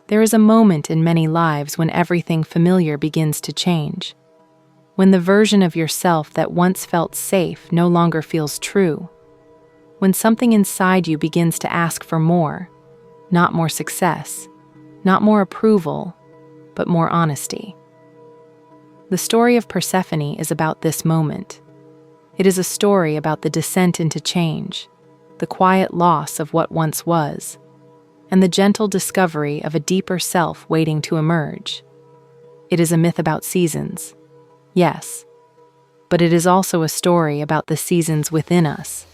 There is a moment in many lives when everything familiar begins to change. When the version of yourself that once felt safe no longer feels true. When something inside you begins to ask for more, not more success, not more approval, but more honesty. The story of Persephone is about this moment. It is a story about the descent into change, the quiet loss of what once was, and the gentle discovery of a deeper self waiting to emerge. It is a myth about seasons, yes, but it is also a story about the seasons within us.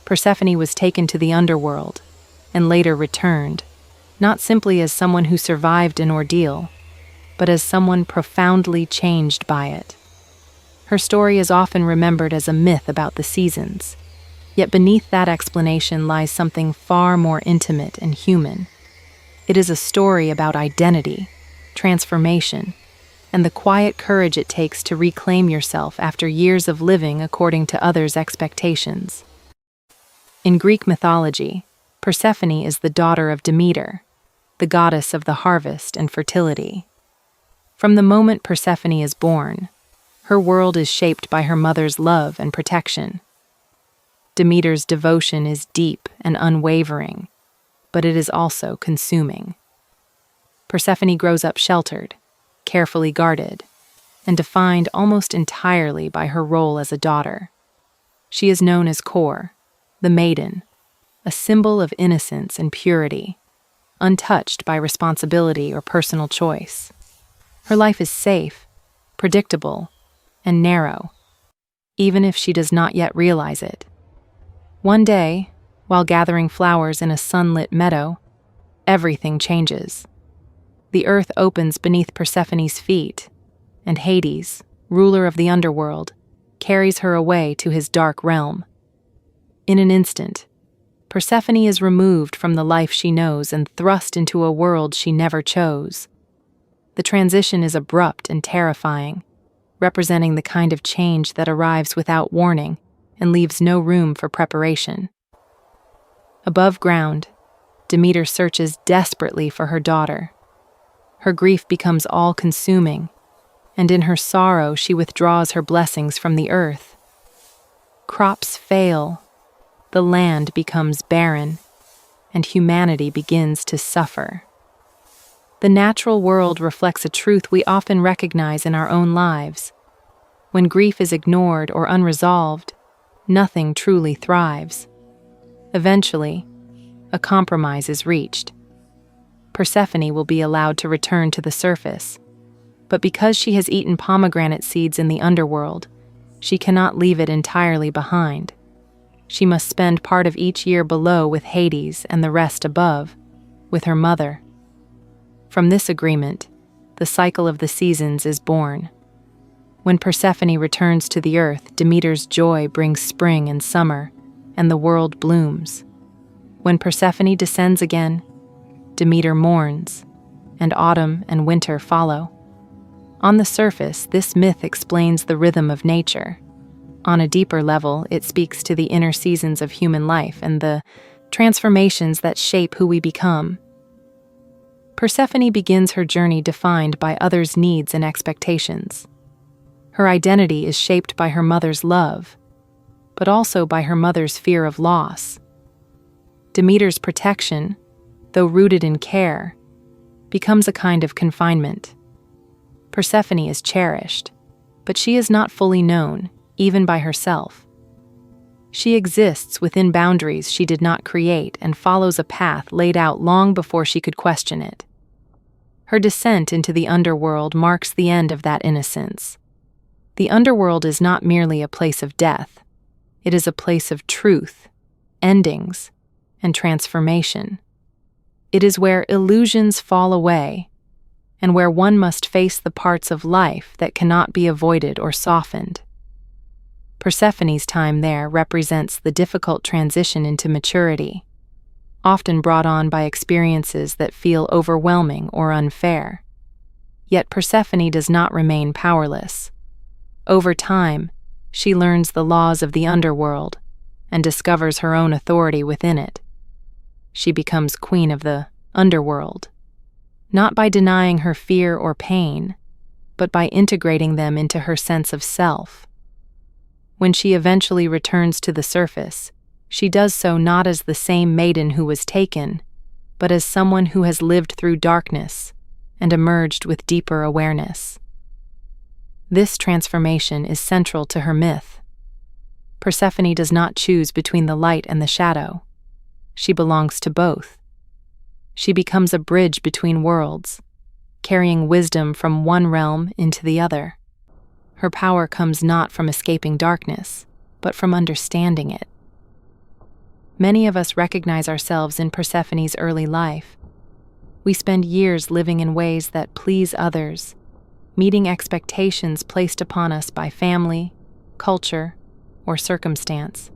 Persephone was taken to the underworld and later returned, not simply as someone who survived an ordeal, but as someone profoundly changed by it. Her story is often remembered as a myth about the seasons, yet beneath that explanation lies something far more intimate and human. It is a story about identity, transformation, and the quiet courage it takes to reclaim yourself after years of living according to others' expectations. In Greek mythology, Persephone is the daughter of Demeter, the goddess of the harvest and fertility. From the moment Persephone is born, her world is shaped by her mother's love and protection. Demeter's devotion is deep and unwavering, but it is also consuming. Persephone grows up sheltered, carefully guarded, and defined almost entirely by her role as a daughter. She is known as Kore, the maiden, a symbol of innocence and purity, untouched by responsibility or personal choice. Her life is safe, predictable, and narrow, even if she does not yet realize it. One day, while gathering flowers in a sunlit meadow, everything changes. The earth opens beneath Persephone's feet, and Hades, ruler of the underworld, carries her away to his dark realm. In an instant, Persephone is removed from the life she knows and thrust into a world she never chose. The transition is abrupt and terrifying, representing the kind of change that arrives without warning and leaves no room for preparation. Above ground, Demeter searches desperately for her daughter. Her grief becomes all-consuming, and in her sorrow she withdraws her blessings from the earth. Crops fail, the land becomes barren, and humanity begins to suffer. The natural world reflects a truth we often recognize in our own lives. When grief is ignored or unresolved, nothing truly thrives. Eventually, a compromise is reached. Persephone will be allowed to return to the surface, but because she has eaten pomegranate seeds in the underworld, she cannot leave it entirely behind. She must spend part of each year below with Hades and the rest above, with her mother. From this agreement, the cycle of the seasons is born. When Persephone returns to the earth, Demeter's joy brings spring and summer, and the world blooms. When Persephone descends again, Demeter mourns, and autumn and winter follow. On the surface, this myth explains the rhythm of nature. On a deeper level, it speaks to the inner seasons of human life and the transformations that shape who we become. Persephone begins her journey defined by others' needs and expectations. Her identity is shaped by her mother's love, but also by her mother's fear of loss. Demeter's protection, though rooted in care, becomes a kind of confinement. Persephone is cherished, but she is not fully known, even by herself. She exists within boundaries she did not create and follows a path laid out long before she could question it. Her descent into the underworld marks the end of that innocence. The underworld is not merely a place of death. It is a place of truth, endings, and transformation. It is where illusions fall away, and where one must face the parts of life that cannot be avoided or softened. Persephone's time there represents the difficult transition into maturity, often brought on by experiences that feel overwhelming or unfair. Yet Persephone does not remain powerless. Over time, she learns the laws of the underworld and discovers her own authority within it. She becomes queen of the underworld, not by denying her fear or pain, but by integrating them into her sense of self. When she eventually returns to the surface, she does so not as the same maiden who was taken, but as someone who has lived through darkness and emerged with deeper awareness. This transformation is central to her myth. Persephone does not choose between the light and the shadow. She belongs to both. She becomes a bridge between worlds, carrying wisdom from one realm into the other. Her power comes not from escaping darkness, but from understanding it. Many of us recognize ourselves in Persephone's early life. We spend years living in ways that please others, meeting expectations placed upon us by family, culture, or circumstance.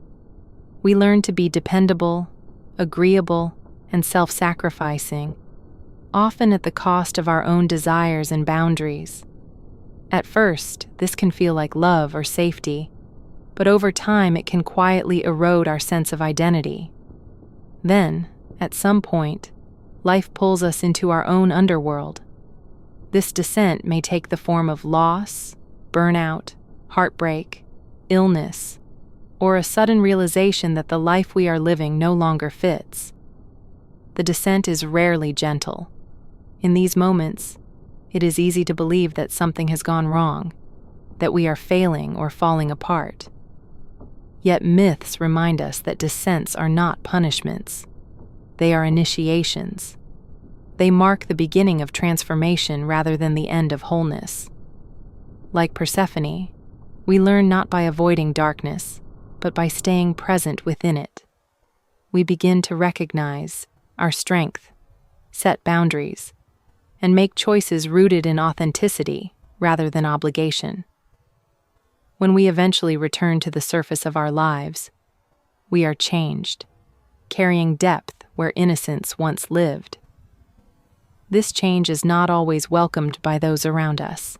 We learn to be dependable, agreeable, and self-sacrificing, often at the cost of our own desires and boundaries. At first, this can feel like love or safety, but over time it can quietly erode our sense of identity. Then, at some point, life pulls us into our own underworld. This descent may take the form of loss, burnout, heartbreak, illness, or a sudden realization that the life we are living no longer fits. The descent is rarely gentle. In these moments, it is easy to believe that something has gone wrong, that we are failing or falling apart. Yet myths remind us that descents are not punishments. They are initiations. They mark the beginning of transformation rather than the end of wholeness. Like Persephone, we learn not by avoiding darkness, but by staying present within it. We begin to recognize our strength, set boundaries, and make choices rooted in authenticity rather than obligation. When we eventually return to the surface of our lives, we are changed, carrying depth where innocence once lived. This change is not always welcomed by those around us.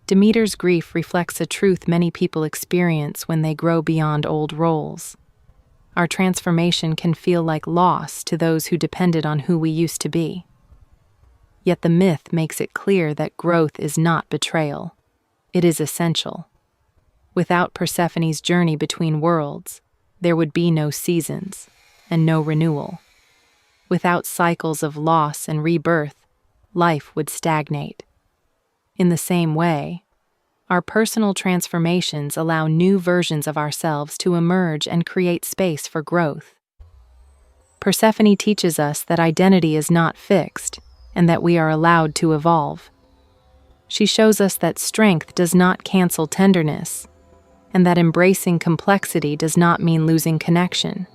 Demeter's grief reflects a truth many people experience when they grow beyond old roles. Our transformation can feel like loss to those who depended on who we used to be. Yet the myth makes it clear that growth is not betrayal. It is essential. Without Persephone's journey between worlds, there would be no seasons and no renewal. Without cycles of loss and rebirth, life would stagnate. In the same way, our personal transformations allow new versions of ourselves to emerge and create space for growth. Persephone teaches us that identity is not fixed and that we are allowed to evolve. She shows us that strength does not cancel tenderness, and that embracing complexity does not mean losing connection.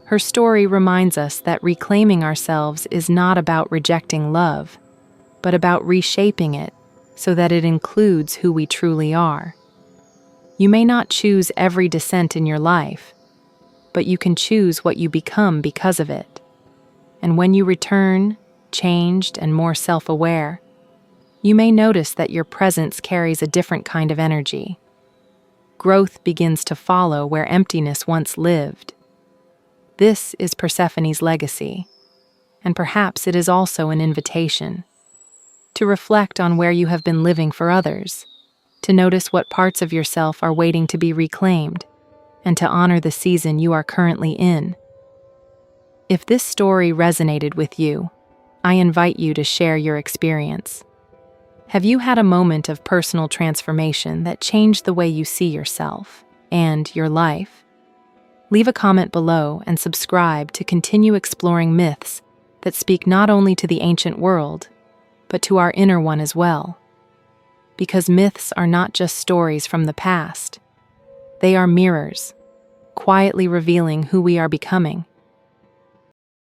Her story reminds us that reclaiming ourselves is not about rejecting love, but about reshaping it so that it includes who we truly are. You may not choose every descent in your life, but you can choose what you become because of it. And when you return, changed and more self-aware, you may notice that your presence carries a different kind of energy. Growth begins to follow where emptiness once lived. This is Persephone's legacy, and perhaps it is also an invitation to reflect on where you have been living for others, to notice what parts of yourself are waiting to be reclaimed, and to honor the season you are currently in. If this story resonated with you, I invite you to share your experience. Have you had a moment of personal transformation that changed the way you see yourself and your life? Leave a comment below and subscribe to continue exploring myths that speak not only to the ancient world, but to our inner one as well. Because myths are not just stories from the past. They are mirrors, quietly revealing who we are becoming.